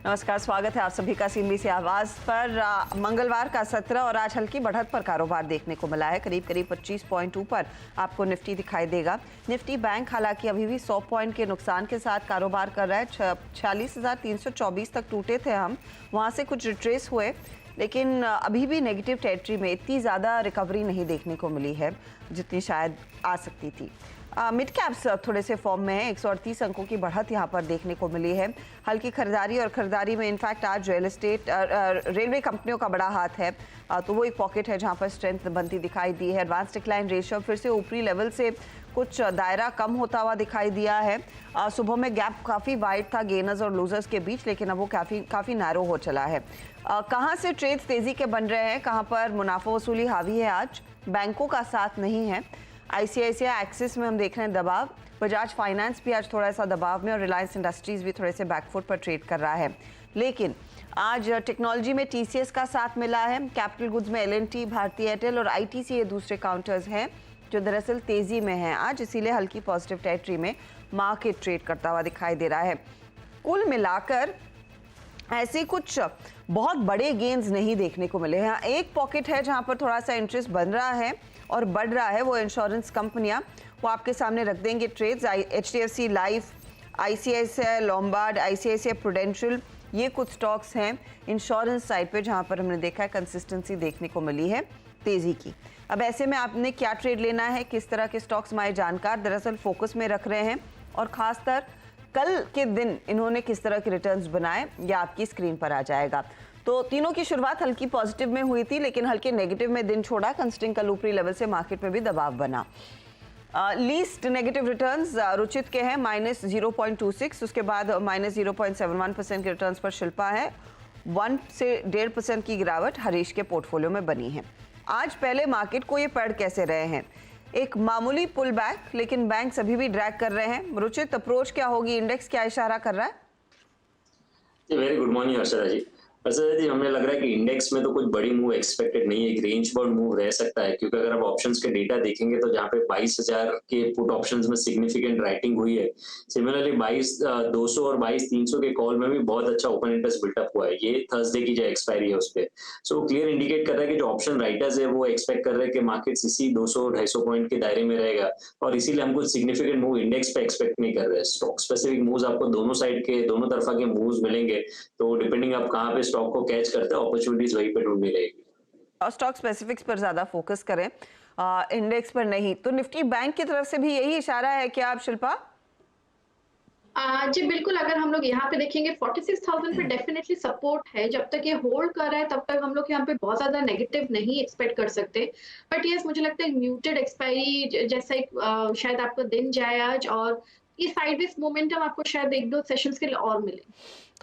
नमस्कार, स्वागत है आप सभी का सीएनबीसी आवाज पर। मंगलवार का सत्र और आज हल्की बढ़त पर कारोबार देखने को मिला है। करीब 25 पॉइंट ऊपर आपको निफ्टी दिखाई देगा। निफ्टी बैंक हालांकि अभी भी 100 पॉइंट के नुकसान के साथ कारोबार कर रहा है। 46,324 तक टूटे थे हम, वहां से कुछ रिट्रेस हुए, लेकिन अभी भी नेगेटिव टेरिटरी में इतनी ज़्यादा रिकवरी नहीं देखने को मिली है जितनी शायद आ सकती थी। मिड कैप्स थोड़े से फॉर्म में है। 138 अंकों की बढ़त यहाँ पर देखने को मिली है। हल्की खरीदारी और खरीदारी में इनफैक्ट आज रियल एस्टेट रेलवे कंपनियों का बड़ा हाथ है, तो वो एक पॉकेट है जहाँ पर स्ट्रेंथ बनती दिखाई दी है। एडवांस डिक्लाइन रेशियो फिर से ऊपरी लेवल से कुछ दायरा कम होता हुआ दिखाई दिया है। सुबह में गैप काफ़ी वाइड था गेनर्स और लूजर्स के बीच, लेकिन अब वो काफ़ी नैरो हो चला है। कहाँ से ट्रेड्स तेज़ी के बन रहे हैं, कहाँ पर मुनाफा वसूली हावी है आज? बैंकों का साथ नहीं है। आईसीआईसीआई एक्सिस में हम देख रहे हैं दबाव, बजाज फाइनेंस भी आज थोड़ा सा दबाव में और रिलायंस इंडस्ट्रीज भी थोड़े से बैकफुट पर ट्रेड कर रहा है। लेकिन आज टेक्नोलॉजी में टीसीएस का साथ मिला है। कैपिटल गुड्स में एलएनटी, भारती एयरटेल और आईटीसी ये दूसरे काउंटर्स हैं जो दरअसल तेजी में हैं आज, इसीलिए हल्की पॉजिटिव टेरिटरी में मार्केट ट्रेड करता हुआ दिखाई दे रहा है। कुल मिलाकर ऐसे कुछ बहुत बड़े गेन्स नहीं देखने को मिले हैं। एक पॉकेट है जहां पर थोड़ा सा इंटरेस्ट बन रहा है और बढ़ रहा है, वो इंश्योरेंस कंपनियां, वो आपके सामने रख देंगे trades. HDFC Life, ICICI Lombard, ICICI Prudential, ये कुछ स्टॉक्स हैं इंश्योरेंस साइड पे जहां पर हमने देखा है कंसिस्टेंसी देखने को मिली है तेजी की। अब ऐसे में आपने क्या ट्रेड लेना है, किस तरह के स्टॉक्स हमारे जानकार दरअसल फोकस में रख रहे हैं और खासकर कल के दिन इन्होंने किस तरह के रिटर्न्स बनाए, यह आपकी स्क्रीन पर आ जाएगा। तो तीनों की शुरुआत हल्की पॉजिटिव में हुई थी, लेकिन हल्के नेगेटिव में दिन छोड़ा, कंसिडरिंग कल ऊपरी लेवल से मार्केट में भी दबाव बना। लीस्ट नेगेटिव रिटर्न्स रुचित के हैं -0.26, उसके बाद -0.71% के रिटर्न्स पर शिल्पा है। 1 से 1.5% की गिरावट हरीश के पोर्टफोलियो में बनी है। आज पहले मार्केट को ये पढ़ कैसे रहे हैं? एक मामूली पुल बैक, लेकिन बैंक अभी भी ड्रैग कर रहे हैं। रुचित, अप्रोच क्या होगी? इंडेक्स क्या इशारा कर रहा है? वेरी गुड मॉर्निंग हर्षदा जी। हर्षदा जी, हमें लग रहा है कि इंडेक्स में तो कुछ बड़ी मूव एक्सपेक्टेड नहीं है। एक रेंज बाउंड मूव रह सकता है, क्योंकि अगर आप ऑप्शंस के डेटा देखेंगे तो जहाँ पे 22,000 के पुट ऑप्शंस में सिग्निफिकेंट राइटिंग हुई है, सिमिलरली 22,200 और 22,300 के कॉल में भी बहुत अच्छा ओपन इंटरेस्ट बिल्टअप हुआ है। ये थर्सडे की जो एक्सपायरी है उस पर, सो क्लियर इंडिकेट कर रहा है कि जो ऑप्शन राइटर्स है वो एक्सपेक्ट कर रहे हैं कि मार्केट इसी 200-250 पॉइंट के दायरे में रहेगा, और इसीलिए हम कुछ सिग्निफिकेंट मूव इंडेक्स पे एक्सपेक्ट नहीं कर रहे। स्टॉक स्पेसिफिक मूव्स आपको दोनों साइड के, दोनों तरफा के मूव्स मिलेंगे, तो डिपेंडिंग आप कहाँ पे स्टॉक को कैच करते हैं, अपॉर्चुनिटीज वहीं पे ढूंढनी रहेगी। और स्टॉक स्पेसिफिक्स पर ज्यादा फोकस करें, इंडेक्स पर नहीं। तो निफ्टी बैंक की तरफ से भी यही इशारा है क्या आप, शिल्पा? जी बिल्कुल, अगर हम लोग यहाँ पे देखेंगे 46,000 पे डेफिनेटली सपोर्ट है। जब तक ये होल्ड कर रहा है तब तक हम लोग यहाँ पे बहुत ज्यादा नेगेटिव नहीं एक्सपेक्ट कर सकते। बट यस, मुझे लगता है म्यूटेड एक्सपायरी जैसा एक शायद आपका दिन जाए आज, और ये साइडवेज मोमेंटम आपको शायद 1-2 सेशंस के लिए और मिले।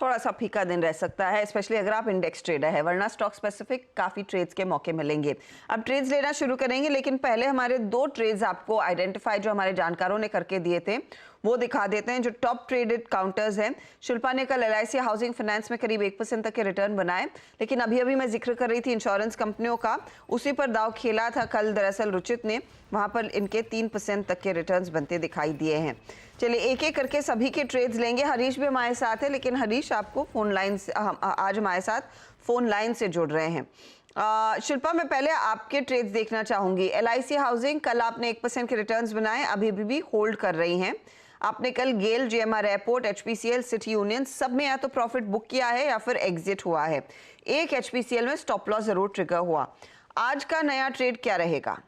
थोड़ा सा फीका दिन रह सकता है, स्पेशली अगर आप इंडेक्स ट्रेडर है, वरना स्टॉक स्पेसिफिक काफी ट्रेड्स के मौके मिलेंगे। अब ट्रेड्स लेना शुरू करेंगे, लेकिन पहले हमारे 2 ट्रेड्स आपको आइडेंटिफाई जो हमारे जानकारों ने करके दिए थे वो दिखा देते हैं, जो टॉप ट्रेडेड काउंटर्स हैं। शिल्पा ने कल एलआईसी हाउसिंग फाइनेंस में करीब 1% तक के रिटर्न बनाए, लेकिन अभी अभी मैं जिक्र कर रही थी इंश्योरेंस कंपनियों का, उसी पर दाव खेला था कल दरअसल रुचित ने, वहां पर इनके 3% तक के रिटर्न्स बनते दिखाई दिए हैं। चलिए एक एक करके सभी के ट्रेड्स लेंगे। हरीश भी हमारे साथ है, लेकिन हरीश आपको फोन लाइन से आज हमारे साथ फोन लाइन से जुड़ रहे हैं। शिल्पा, मैं पहले आपके ट्रेड्स देखना चाहूंगी। एलआईसी हाउसिंग, कल आपने 1% के रिटर्न्स बनाए, अभी भी होल्ड कर रही हैं। आपने कल गेल, जीएमआर एयरपोर्ट, एचपीसीएल, सिटी यूनियन सब में या तो प्रॉफिट बुक किया है या फिर एग्जिट हुआ है। एक एचपीसीएल में स्टॉप लॉस जरूर ट्रिगर हुआ। आज का नया ट्रेड क्या रहेगा?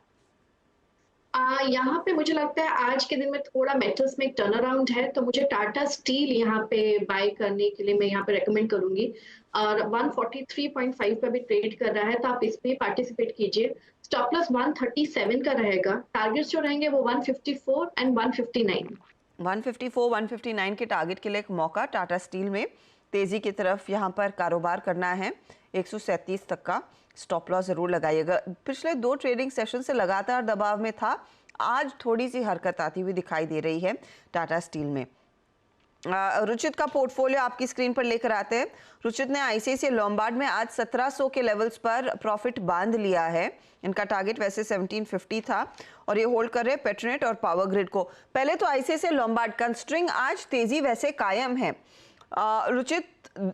यहाँ पे मुझे लगता है आज के दिन में थोड़ा मेटल्स में एक टर्न अराउंड है, तो मुझे टाटा स्टील यहाँ पे बाय करने के लिए मैं यहाँ पे रेकमेंड करूंगी। और 143.5 पे भी ट्रेड कर रहा है, तो आप इसमें पार्टिसिपेट कीजिए। स्टॉप लॉस 137 का रहेगा। टारगेट्स जो रहेंगे वो 154 एंड 159। 154, 159 के टारगेट के लिए एक मौका। टाटा स्टील में तेजी की तरफ यहाँ पर कारोबार करना है। 137 तक का स्टॉप लॉस जरूर लगाइएगा। पिछले 2 ट्रेडिंग सेशन से लगातार दबाव में था, आज थोड़ी सी हरकत आती हुई दिखाई दे रही है टाटा स्टील में। रुचित का पोर्टफोलियो आपकी स्क्रीन पर लेकर आते हैं। रुचित ने आईसीआईसीआई लोम्बार्ड में आज 1700 के लेवल्स पर प्रॉफिट बांध लिया है। इनका टारगेट वैसे 1750 था और ये होल्ड कर रहे हैं पेट्रोनेट और पावर ग्रिड को। पहले तो आईसीआईसीआई लोम्बार्ड कंस्ट्रिंग आज तेजी वैसे कायम है, रुचित,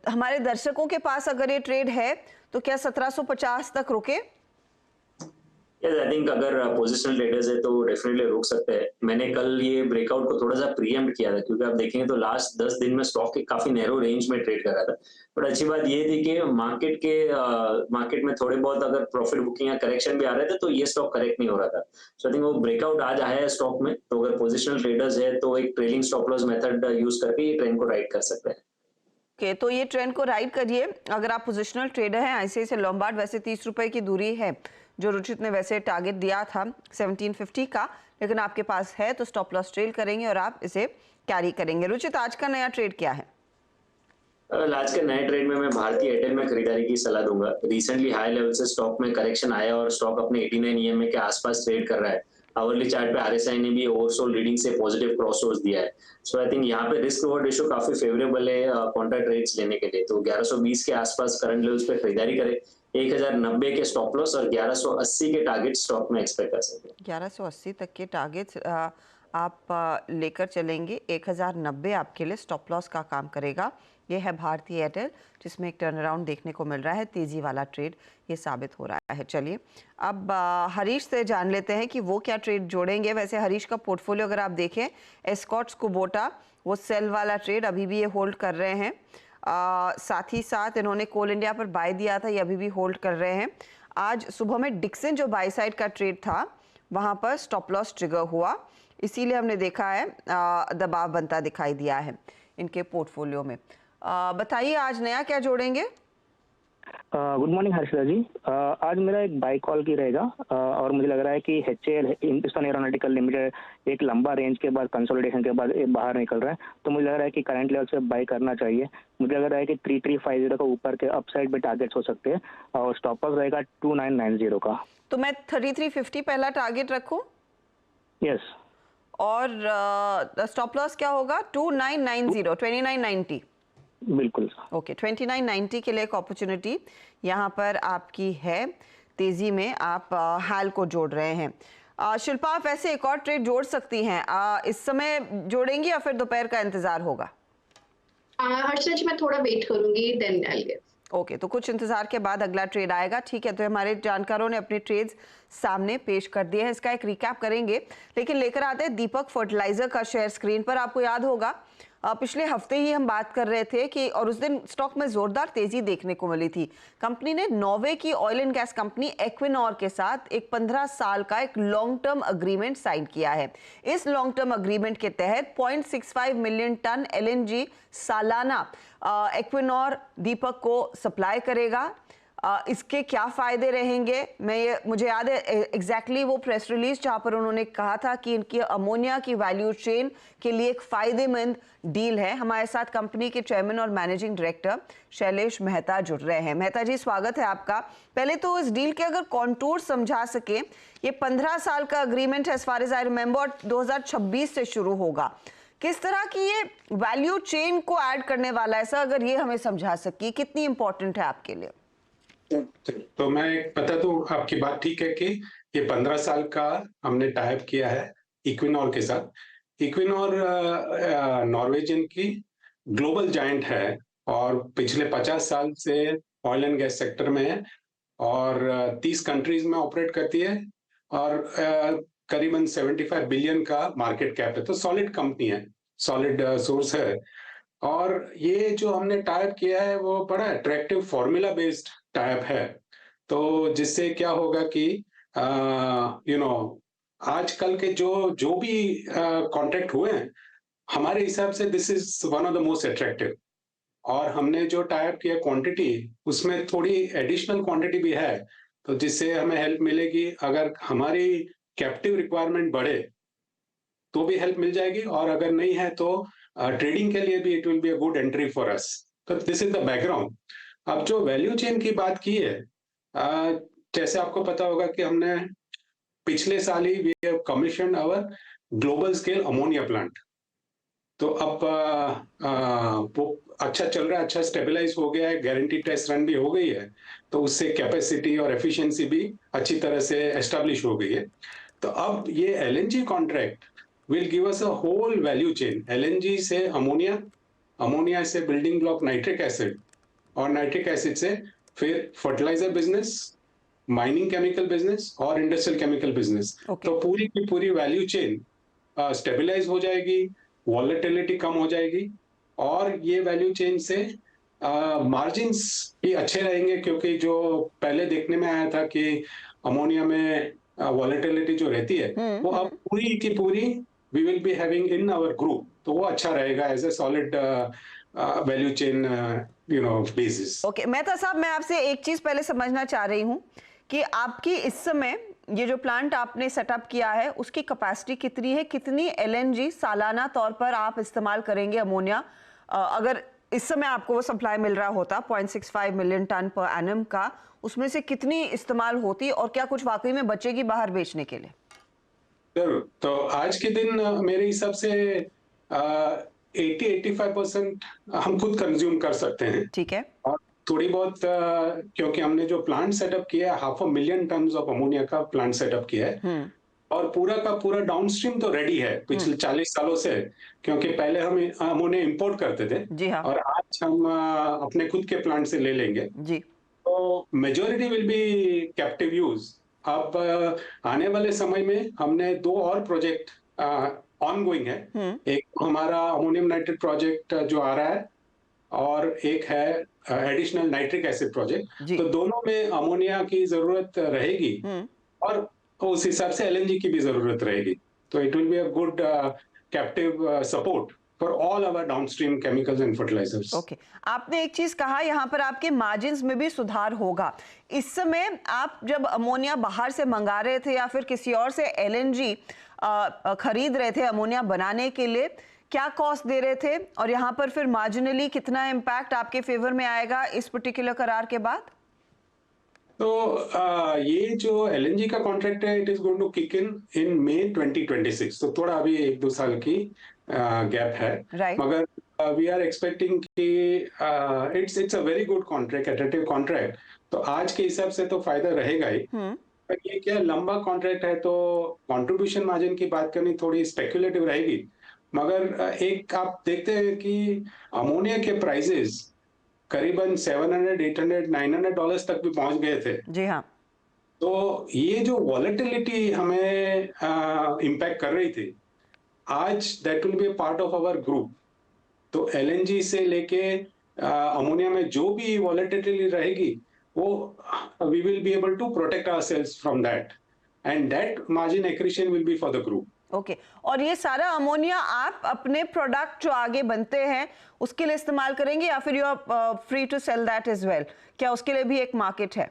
हमारे दर्शकों के पास अगर ये ट्रेड है तो क्या 1750 तक रुके? यस, आई थिंक अगर पोजिशनल ट्रेडर्स है तो डेफिनेटली रुक सकते हैं। मैंने कल ये ब्रेकआउट को थोड़ा सा प्रीएम्प्ट किया था, क्योंकि आप देखेंगे तो लास्ट 10 दिन में स्टॉक काफी नैरो रेंज में ट्रेड कर रहा था। बट अच्छी बात ये थी कि मार्केट में थोड़े बहुत अगर प्रॉफिट बुकिंग या करेक्शन भी आ रहे थे तो ये स्टॉक करेक्ट नहीं हो रहा था। सो आई थिंक वो ब्रेकआउट आज आया है स्टॉक में, तो अगर पोजिशनल ट्रेडर्स है तो एक trailing stop loss method use करके ये ट्रेंड को राइड कर सकते हैं। तो ये ट्रेंड को राइड करिए। अगर आप पोजिशनल ट्रेडर हैं, आईसीआईसीआई लोम्बार्ड, वैसे 30 रुपए की दूरी है जो रुचित ने वैसे टारगेट दिया था 1750 का, लेकिन आपके पास है तो स्टॉप लॉस ट्रेल करेंगे और आप इसे कैरी करेंगे। रुचित, आज का नया ट्रेड क्या है? आज के नए ट्रेड में मैं भारतीय एयरटेल में खरीदारी की सलाह दूंगा। रिसेंटली हाई लेवल से स्टॉक में करेक्शन आया और स्टॉक अपने 89 ईएमए के आसपास ट्रेड कर रहा है। आवरली चार्ट पे आरएसआई ने भी ओवरसोल्ड रीडिंग से पॉजिटिव क्रॉसओवर्स दिया है। सो आई थिंक यहाँ पे रिस्क रिवॉर्ड रेशियो काफी फेवरेबल है कॉन्ट्रा ट्रेड्स लेने के लिए। तो 1120 के आसपास करंट लेवल्स पे खरीदारी करें। 1090 के स्टॉप लॉस और 1180 के टारगेट स्टॉक में एक्सपेक्ट कर सकते हैं। 1180 तक के टारगेट्स आप लेकर चलेंगे। 1090 आपके लिए स्टॉप लॉस का काम करेगा। ये है भारतीय एयरटेल, जिसमें एक टर्न अराउंड देखने को मिल रहा है। तेजी वाला ट्रेड ये साबित हो रहा है। चलिए अब हरीश से जान लेते हैं कि वो क्या ट्रेड जोड़ेंगे। वैसे हरीश का पोर्टफोलियो अगर आप देखें, एस्कॉर्ट्स कुबोटा, वो सेल वाला ट्रेड अभी भी ये होल्ड कर रहे हैं। साथ ही साथ इन्होंने कोल इंडिया पर बाय दिया था, ये अभी भी होल्ड कर रहे हैं। आज सुबह में डिक्सन जो बाय साइड का ट्रेड था वहाँ पर स्टॉप लॉस ट्रिगर हुआ, इसीलिए हमने देखा है दबाव बनता दिखाई दिया है इनके पोर्टफोलियो में। बताइए आज नया क्या जोड़ेंगे? गुड मॉर्निंग हर्षदा जी। आज मेरा एक बाई कॉल की रहेगा और मुझे लग रहा है कि HAL हिंदुस्तान एरोनॉटिकल लिमिटेड एक लंबा रेंज के बाद कंसोलिडेशन के बाद बाहर निकल रहा है, तो मुझे लग रहा है कि करंट लेवल से बाई करना चाहिए। मुझे लग रहा है कि 3350 का ऊपर के अपसाइड में टारगेट्स हो सकते हैं और स्टॉप लॉस रहेगा 2990 का। तो मैं 3350 पहला टारगेट रखूं? यस। और स्टॉप लॉस क्या होगा? 2990 बिल्कुल। ओके, 2990 के लिए एक अपॉर्चुनिटी यहाँ पर आपकी है। तेजी में आप हाल को जोड़ रहे हैं। शिल्पा, आप ऐसे एक और ट्रेड जोड़ सकती हैं। इस समय जोड़ेंगी या फिर दोपहर का इंतजार होगा? हर्षदा जी, मैं थोड़ा वेट करूंगी, देन आई विल। ओके, तो कुछ इंतजार के बाद अगला ट्रेड आएगा। ठीक है, तो हमारे जानकारों ने अपने ट्रेड्स सामने पेश कर दिए हैं। इसका एक रिकैप करेंगे, लेकिन लेकर आते हैं दीपक फर्टिलाइजर का शेयर स्क्रीन पर। आपको याद होगा पिछले हफ्ते ही हम बात कर रहे थे कि, और उस दिन स्टॉक में जोरदार तेजी देखने को मिली थी। कंपनी ने नॉर्वे की ऑयल एंड गैस कंपनी एक्विनोर के साथ एक 15 साल का एक लॉन्ग टर्म अग्रीमेंट साइन किया है। इस लॉन्ग टर्म अग्रीमेंट के तहत 0.65 मिलियन टन LNG सालाना एक्विनोर दीपक को सप्लाई करेगा। इसके क्या फायदे रहेंगे, मुझे याद है एग्जैक्टली वो प्रेस रिलीज जहां पर उन्होंने कहा था कि इनकी अमोनिया की वैल्यू चेन के लिए एक फायदेमंद डील है। हमारे साथ कंपनी के चेयरमैन और मैनेजिंग डायरेक्टर शैलेश मेहता जुड़ रहे हैं। मेहता जी, स्वागत है आपका। पहले तो इस डील के अगर कॉन्टूर समझा सके, ये 15 साल का अग्रीमेंट है as far as I remember, 2026 से शुरू होगा। किस तरह की ये वैल्यू चेन को ऐड करने वाला है सर, अगर ये हमें समझा सकिए, कितनी इंपॉर्टेंट है आपके लिए? तो मैं बता दूं, आपकी बात ठीक है कि ये 15 साल का हमने टाइप किया है इक्विनोर के साथ। इक्विनोर नॉर्वेजियन की ग्लोबल जायंट है और पिछले 50 साल से ऑयल एंड गैस सेक्टर में है और 30 कंट्रीज में ऑपरेट करती है और करीबन 75 बिलियन का मार्केट कैप है। तो सॉलिड कंपनी है, सॉलिड सोर्स है। और ये जो हमने टाइप किया है वो बड़ा अट्रैक्टिव फॉर्मूला बेस्ड टाइप है, तो जिससे क्या होगा कि आजकल के जो भी कॉन्ट्रैक्ट हुए हैं, हमारे हिसाब से this is one of the most attractive. और हमने जो टाइप किया क्वांटिटी, उसमें थोड़ी एडिशनल क्वांटिटी भी है, तो जिससे हमें हेल्प मिलेगी। अगर हमारी कैप्टिव रिक्वायरमेंट बढ़े तो भी हेल्प मिल जाएगी, और अगर नहीं है तो ट्रेडिंग के लिए भी it will be a good entry for us. तो दिस इज द बैकग्राउंड। अब जो वैल्यू चेन की बात की है, जैसे आपको पता होगा कि हमने पिछले साल ही we have commissioned our global scale ammonia plant. तो अब वो अच्छा चल रहा है, अच्छा स्टेबलाइज हो गया है, गारंटी टेस्ट रन भी हो गई है, तो उससे कैपेसिटी और एफिशिएंसी भी अच्छी तरह से एस्टेब्लिश हो गई है। तो अब ये LNG contract will give us a whole value chain, LNG से अमोनिया अमोनिया से बिल्डिंग ब्लॉक नाइट्रिक एसिड, और नाइट्रिक एसिड से फिर fertiliser business, mining chemical business और इंडस्ट्रियल केमिकल बिजनेस। Okay. तो पूरी की पूरी वैल्यू चेन स्टेबलाइज हो जाएगी, वॉलेटिलिटी कम हो जाएगी, और ये वैल्यू चेन से मार्जिन्स भी अच्छे रहेंगे, क्योंकि जो पहले देखने में आया था कि अमोनिया में वॉलेटिलिटी जो रहती है वो अब पूरी की पूरी we will be having in our group, तो वो अच्छा रहेगा as a solid value chain basis. Okay, Mehta साहब, मैं आपसे एक चीज पहले समझना चाह रही हूँ कि आपकी इस समय ये जो प्लांट आपने सेटअप किया है उसकी कैपेसिटी कितनी है, कितनी एलएनजी सालाना तौर पर आप इस्तेमाल करेंगे अमोनिया? अगर इस समय आपको वो सप्लाई मिल रहा होता 0.65 मिलियन टन पर एनम का, उसमें से कितनी इस्तेमाल होती और क्या कुछ वाकई में बचेगी बाहर बेचने के लिए? जरूर। तो आज के दिन मेरे हिसाब से 80-85% हम खुद कंज्यूम कर सकते हैं। ठीक है। और थोड़ी बहुत क्योंकि हमने जो प्लांट सेटअप किया है 500,000 टन ऑफ अमोनिया का प्लांट सेटअप किया है, और पूरा का पूरा डाउनस्ट्रीम तो रेडी है पिछले 40 सालों से, क्योंकि पहले हम अमोनिया इंपोर्ट करते थे। जी हाँ। और आज हम अपने खुद के प्लांट से ले लेंगे। जी। तो majority will be captive use. अब आने वाले समय में हमने 2 और प्रोजेक्ट ऑनगोइंग है। एक हमारा अमोनियम नाइट्रेट प्रोजेक्ट जो आ रहा है, और एक है एडिशनल नाइट्रिक एसिड प्रोजेक्ट। तो दोनों में अमोनिया की जरूरत रहेगी, और उस हिसाब से एलएनजी की भी जरूरत रहेगी। तो it will be a good captive support for all our downstream chemicals and fertilisers. Okay, आपने एक चीज कहा यहाँ पर आपके मार्जिन्स में भी सुधार होगा। इस समय आप जब अमोनिया बाहर से मंगा रहे थे या फिर किसी और से एलएनजी खरीद रहे थे अमोनिया बनाने के लिए, क्या कॉस्ट दे रहे थे, और यहाँ पर फिर मार्जिनली कितना इम्पैक्ट आपके फेवर में आएगा इस पर्टिकुलर करार के बाद? तो ये जो एलएनजी का कॉन्ट्रैक्ट है, it is going to kick in May 2026। तो थोड़ा अभी 1-2 साल की गैप है। Right. मगर वी आर एक्सपेक्टिंग कि it's a very good contract, attractive contract. तो आज के हिसाब से तो फायदा रहेगा ही। पर ये क्या लंबा कॉन्ट्रैक्ट है, तो कंट्रीब्यूशन मार्जिन की बात करनी थोड़ी स्पेक्युलेटिव रहेगी। मगर एक आप देखते हैं कि अमोनिया के प्राइसेस करीबन $700, $800, $900 तक भी पहुंच गए थे। जी हाँ। तो ये जो वॉलेटिलिटी हमें इम्पैक्ट कर रही थी, आज that will be part of our group. तो एलएनजी से लेके अमोनिया में जो भी वॉलेटिलिटी रहेगी, वो we will be able to protect ourselves from that, and that margin accretion will be for the group. Okay, और ये सारा अमोनिया आप अपने प्रोडक्ट जो आगे बनते हैं उसके लिए इस्तेमाल करेंगे या फिर you are free to sell that as well? क्या उसके लिए भी एक मार्केट है?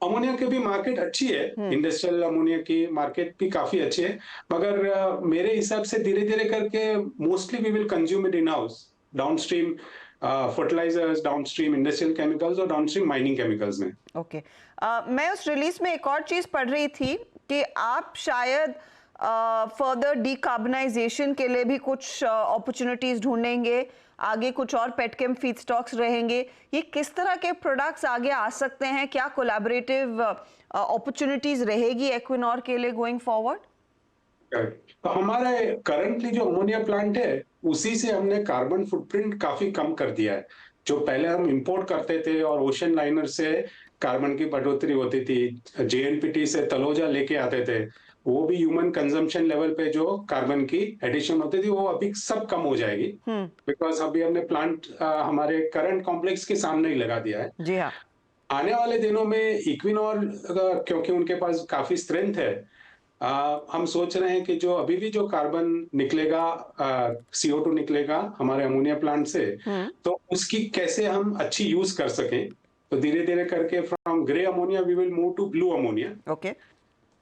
अमोनिया की भी मार्केट अच्छी है, इंडस्ट्रियल अमोनिया की मार्केट भी काफी अच्छी है। मगर मेरे हिसाब से धीरे धीरे करके mostly we will consume it in house, downstream fertilisers, downstream industrial chemicals और डाउनस्ट्रीम माइनिंग केमिकल्स में। ओके, मैं उस रिलीज में एक और चीज पढ़ रही थी कि आप शायद फर्दर डिकार्बनाइजेशन के लिए भी कुछ अपॉर्चुनिटीज ढूंढेंगे, आगे कुछ और पेटकेम फीडस्टॉक्स रहेंगे। ये किस तरह के प्रोडक्ट्स आगे आ सकते हैं? क्या कोलैबोरेटिव अपॉर्चुनिटीज रहेगी इक्विनोर के लिए गोइंग फॉरवर्ड? तो हमारे करंटली जो अमोनिया प्लांट है, उसी से हमने कार्बन फुटप्रिंट काफी कम कर दिया है। जो पहले हम इंपोर्ट करते थे और ओशन लाइनर से कार्बन की बढ़ोतरी होती थी, जेएनपीटी से तलोजा लेके आते थे, वो भी ह्यूमन कंजम्पशन लेवल पे जो कार्बन की एडिशन होती थी, वो अभी सब कम हो जाएगी, बिकॉज अभी हमने प्लांट हमारे करंट कॉम्प्लेक्स के सामने ही लगा दिया है। जी हाँ। आने वाले दिनों में इक्विनोर, क्योंकि उनके पास काफी स्ट्रेंथ है, हम सोच रहे हैं कि जो अभी भी जो कार्बन निकलेगा, CO2 निकलेगा हमारे अमोनिया प्लांट से, तो उसकी कैसे हम अच्छी यूज कर सकें। तो धीरे धीरे करके from grey ammonia we will move to blue ammonia. Okay,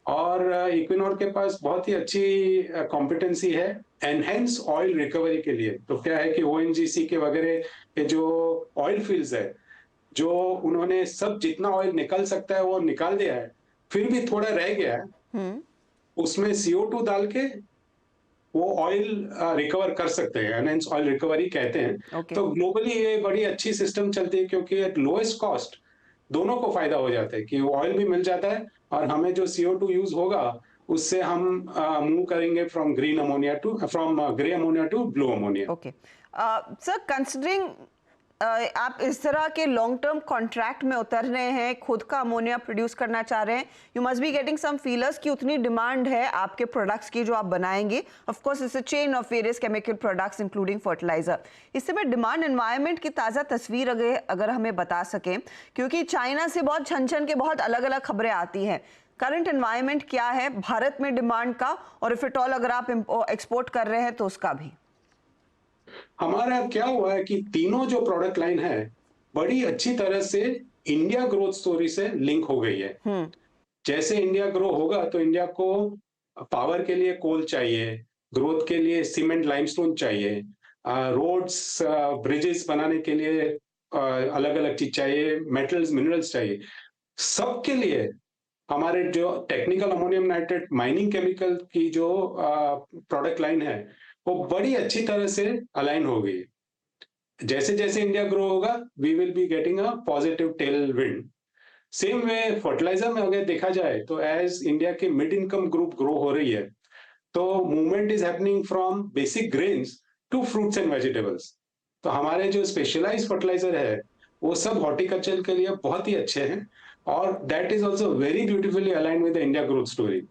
और इक्विनोर के पास बहुत ही अच्छी कॉम्पिटेंसी है एनहेंस ऑयल रिकवरी के लिए। तो क्या है कि ONGC के वगैरह के जो ऑयल फील्ड्स है, जो उन्होंने सब जितना ऑयल निकल सकता है वो निकाल दिया है, फिर भी थोड़ा रह गया है, उसमें CO2 डाल के वो ऑयल रिकवर कर सकते हैं, एनहेंस ऑयल रिकवरी कहते हैं। तो ग्लोबली ये बड़ी अच्छी सिस्टम चलती है, क्योंकि एट लोएस्ट कॉस्ट दोनों को फायदा हो जाता है कि ऑयल भी मिल जाता है, और हमें जो CO2 यूज होगा उससे हम मूव करेंगे from green ammonia to from grey ammonia to blue ammonia. Okay, sir considering आप इस तरह के लॉन्ग टर्म कॉन्ट्रैक्ट में उतर रहे हैं, खुद का अमोनिया प्रोड्यूस करना चाह रहे हैं, you must be getting some feelers कि उतनी डिमांड है आपके प्रोडक्ट्स की जो आप बनाएंगे। Of course it's a chain of various chemical products including fertiliser. इससे मैं डिमांड एनवायरनमेंट की ताज़ा तस्वीर अगर हमें बता सकें, क्योंकि चाइना से बहुत छन के बहुत अलग अलग खबरें आती हैं। करंट एनवायरनमेंट क्या है भारत में डिमांड का, और इफ इट ऑल अगर आप एक्सपोर्ट कर रहे हैं तो उसका भी। हमारा क्या हुआ है कि तीनों जो प्रोडक्ट लाइन है बड़ी अच्छी तरह से इंडिया ग्रोथ स्टोरी से लिंक हो गई है। जैसे इंडिया ग्रो होगा तो इंडिया को पावर के लिए कोल चाहिए, ग्रोथ के लिए सीमेंट लाइमस्टोन चाहिए, रोड्स ब्रिजेस बनाने के लिए अलग अलग चीज चाहिए, मेटल्स मिनरल्स चाहिए। सबके लिए हमारे जो technical ammonium nitrate mining chemical की जो प्रोडक्ट लाइन है वो बड़ी अच्छी तरह से अलाइन हो गई। जैसे जैसे इंडिया ग्रो होगा we will be getting a positive tailwind. Same way fertiliser में अगर देखा जाए तो एज इंडिया के मिड इनकम ग्रुप ग्रो हो रही है तो movement is happening from basic grains to fruits and vegetables. तो हमारे जो स्पेशलाइज फर्टिलाइजर है वो सब हॉर्टिकल्चर के लिए बहुत ही अच्छे हैं और that is also very beautifully align with the India growth story.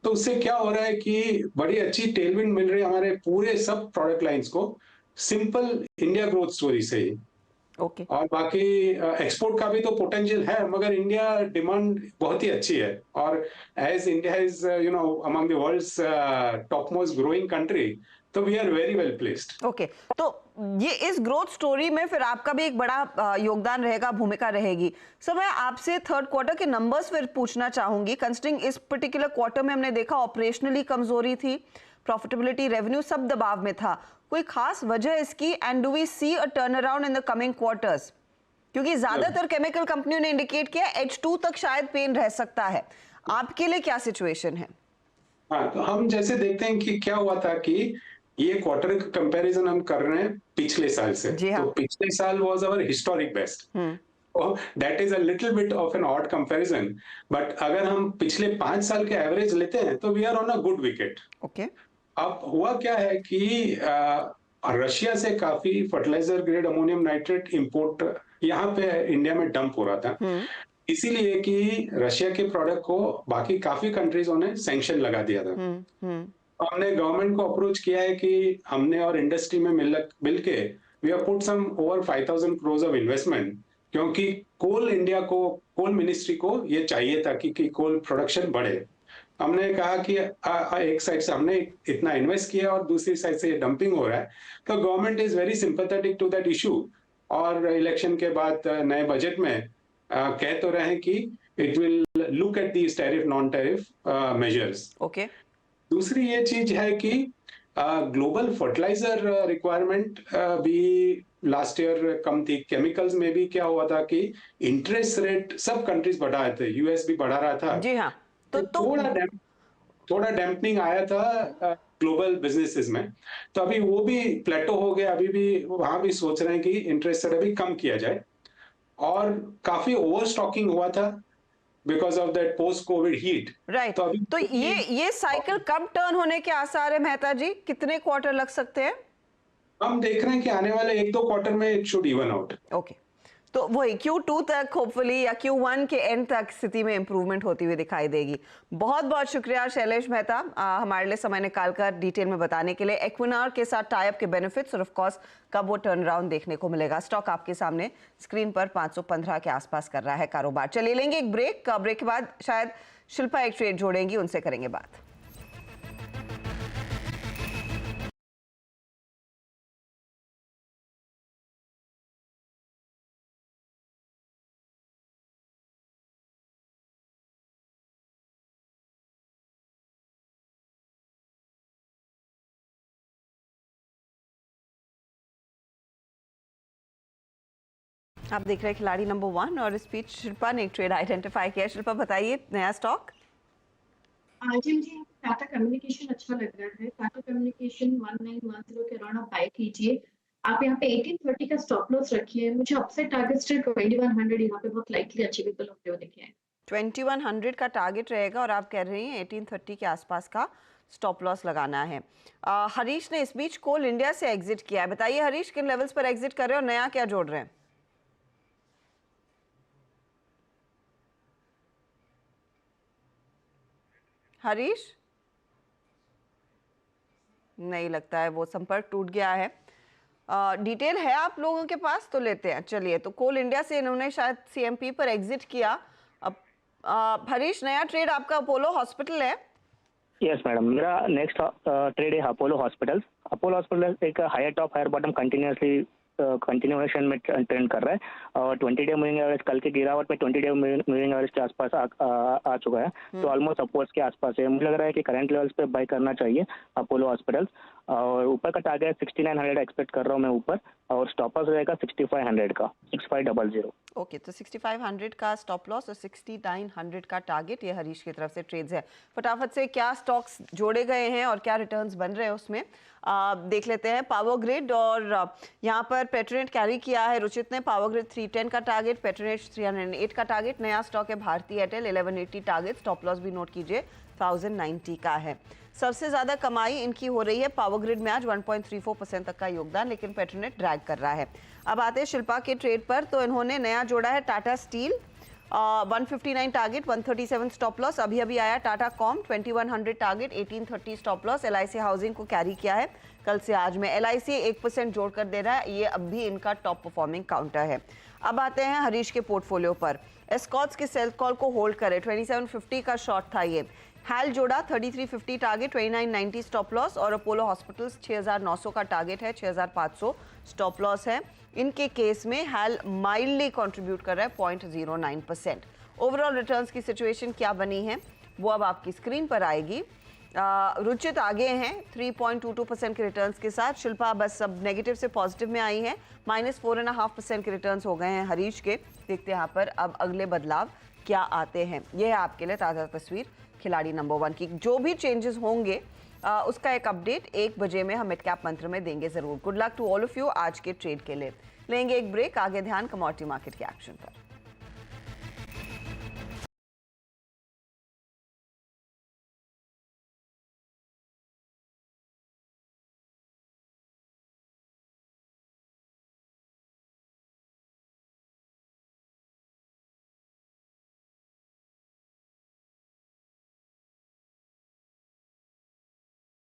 तो उससे क्या हो रहा है कि बड़ी अच्छी टेलविंड मिल रही है हमारे पूरे सब प्रोडक्ट लाइंस को सिंपल इंडिया ग्रोथ स्टोरी से ही। ओके और बाकी एक्सपोर्ट का भी तो पोटेंशियल है, मगर इंडिया डिमांड बहुत ही अच्छी है और as India is among the world's top most growing country, तो we are very well placed. Okay तो ये इस ग्रोथ स्टोरी में फिर आपका भी एक बड़ा योगदान रहेगा, भूमिका रहेगी। सर मैं आपसे थर्ड क्वार्टर के नंबर्स फिर पूछना चाहूंगी। कंसिडरिंग इस पर्टिकुलर क्वार्टर में हमने देखा ऑपरेशनली कमजोरी थी, प्रॉफिटेबिलिटी रेवेन्यू सब दबाव में था, कोई खास वजह इसकी, and do we see a turn around in the coming quarters? क्योंकि ज्यादातर केमिकल कंपनियों ने इंडिकेट किया H2 तक शायद पेन रह सकता है, आपके लिए क्या सिचुएशन है? हाँ, तो हम जैसे देखते हैं कि क्या हुआ था कि ये क्वार्टर का कंपैरिजन हम कर रहे हैं पिछले साल से। जी हाँ। तो पिछले साल was our historic best. That is a little bit of an odd comparison, but अगर हम पिछले 5 साल के एवरेज लेते हैं तो we are on a good wicket. Okay अब हुआ क्या है कि रशिया से काफी fertiliser grade ammonium nitrate import यहाँ पे इंडिया में डंप हो रहा था, इसीलिए कि रशिया के प्रोडक्ट को बाकी काफी कंट्रीजों ने सैंक्शन लगा दिया था। हमने गवर्नमेंट को अप्रोच किया है कि हमने और इंडस्ट्री में मिलके we have put some over 5,000 crores of investment, क्योंकि कोल इंडिया को, कोल मिनिस्ट्री को ये चाहिए था कि कोल प्रोडक्शन बढ़े। हमने कहा कि एक साइड से हमने इतना इन्वेस्ट किया और दूसरी साइड से डंपिंग हो रहा है, तो government is very sympathetic to that issue. और इलेक्शन के बाद नए बजट में कह तो रहे हैं कि it will look at these tariff non tariff measures. Okay दूसरी ये चीज है कि ग्लोबल फर्टिलाइजर रिक्वायरमेंट भी लास्ट ईयर कम थी। केमिकल्स में भी क्या हुआ था कि इंटरेस्ट रेट सब कंट्रीज बढ़ा रहे थे, यूएस भी बढ़ा रहा था। जी हाँ, तो थोड़ा डैम्पनिंग आया था ग्लोबल बिजनेसेस में, तो अभी वो भी प्लेटो हो गया। अभी भी वहां भी सोच रहे हैं कि इंटरेस्ट रेट अभी कम किया जाए, और काफी ओवर स्टॉकिंग हुआ था because of that post Covid heat. Right तो ये साइकिल कब टर्न होने के आसार है मेहता जी? कितने क्वार्टर लग सकते हैं? हम देख रहे हैं कि आने वाले 1-2 क्वार्टर में it should even out. Okay तो वही Q2 तक होपफुली या Q1 के एंड तक स्थिति में इंप्रूवमेंट होती हुई दिखाई देगी। बहुत बहुत शुक्रिया शैलेश मेहता हमारे लिए समय निकालकर डिटेल में बताने के लिए। एक्विनार के साथ टाइप के बेनिफिट्स और ऑफ कोर्स कब वो टर्न अराउंड देखने को मिलेगा। स्टॉक आपके सामने स्क्रीन पर 515 के आसपास कर रहा है कारोबार। चलिए लेंगे एक ब्रेक के बाद शायद शिल्पा एक ट्रेड जोड़ेंगी, उनसे करेंगे बात। आप देख रहे हैं खिलाड़ी नंबर 1 और इस बीच शिल्पा ने एक ट्रेड आइडेंटिफाई किया। शिल्पा बताइए नया स्टॉक। जी मुझे टाटा कम्युनिकेशन अच्छा लग रहा है। टाटा कम्युनिकेशन 1910 के अराउंड आप बाय कीजिए। आप यहाँ पे 1830 का स्टॉप लॉस रखिए। मुझे अपसाइड टारगेट स्टिल 2100 यहाँ पे बहुत लाइकली अचीवेबल होते हुए दिखे हैं। 2100 का टारगेट रहेगा और आप कह रही हैं 1830 के आसपास का स्टॉप लॉस लगाना है। हरीश ने इस बीच कोल इंडिया से एग्जिट किया है। बताइए हरीश, किन लेवल्स पर एग्जिट कर रहे हो और नया क्या जोड़ रहे हैं? हरीश, नहीं लगता है, वो संपर्क टूट गया है। डिटेल है आप लोगों के पास तो लेते हैं। चलिए, तो कोल इंडिया से इन्होंने शायद सीएमपी पर एग्जिट किया। अब हरीश, नया ट्रेड आपका अपोलो हॉस्पिटल है? यस मैडम, मेरा नेक्स्ट ट्रेड है अपोलो हॉस्पिटल्स। अपोलो हॉस्पिटल एक higher top higher bottom continuation में ट्रेंड कर रहा है और 20 डे मूविंग एवरेज कल की गिरावट में 20 डे मूविंग एवरेज के आसपास आ चुका है, तो ऑलमोस्ट सपोर्ट्स के आसपास है। मुझे लग रहा है कि करंट लेवल्स पे बाय करना चाहिए अपोलो हॉस्पिटल्स। और ऊपर का टारगेट 6900 एक्सपेक्ट कर रहा हूँ मैं ऊपर, और स्टॉप लॉस रहेगा 6500 का, 6500। ओके, तो 6500 का स्टॉप लॉस और 6900 का टारगेट, ये हरीश की तरफ से ट्रेड्स है। फटाफट से क्या स्टॉक्स जोड़े गए हैं और क्या रिटर्न्स बन रहे हैं उसमें देख लेते हैं। पावर ग्रिड, और यहाँ पर पेट्रोनेट कैरी किया है रुचित ने। पावर ग्रिड 310 का टारगेट, पेट्रोनेट 308 का टारगेट। नया स्टॉक है Bharti Airtel 1180 target, stop loss भी नोट कीजिए 1090 का है। सबसे ज्यादा कमाई इनकी हो रही है पावर ग्रिड में आज 1.34% तक का योगदान, लेकिन पेट्रोनेट ड्रैग कर रहा है। अब आते हैं शिल्पा के ट्रेड पर, तो इन्होंने नया जोड़ा है Tata steel, 159 target, 137 stop loss. अभी अभी आया Tata com 2100 target, 1830 stop loss. LIC housing को कैरी किया है कल से आज में। एलआईसी 1% जोड़कर दे रहा है, ये अब भी इनका टॉप परफॉर्मिंग काउंटर है। अब आते हैं हरीश के पोर्टफोलियो पर। एस्कॉर्ट्स के सेल कॉल को होल्ड करे, 2750 का शॉर्ट था ये। हैल जोड़ा 3350 टारगेट, 2990 स्टॉप लॉस। और अपोलो हॉस्पिटल्स 6900 का टारगेट है, 6500 स्टॉप लॉस है। इनके केस में हैल माइल्डली कंट्रीब्यूट कर रहा है 0.09%। ओवरऑल रिटर्न्स की सिचुएशन क्या बनी है वो अब आपकी स्क्रीन पर आएगी। रुचित आगे हैं 3.22% के रिटर्न्स के साथ। शिल्पा बस सब नेगेटिव से पॉजिटिव में आई है, -4.5% के रिटर्न्स हो गए हैं हरीश के। देखते हैं यहाँ पर अब अगले बदलाव क्या आते हैं। यह है आपके लिए ताज़ा तस्वीर खिलाड़ी नंबर 1 की। जो भी चेंजेस होंगे उसका एक अपडेट 1 बजे में हम मिड कैप मंत्र में देंगे ज़रूर। Good luck to all of you आज के ट्रेड के लिए। लेंगे एक ब्रेक, आगे ध्यान कमोडिटी मार्केट के एक्शन पर।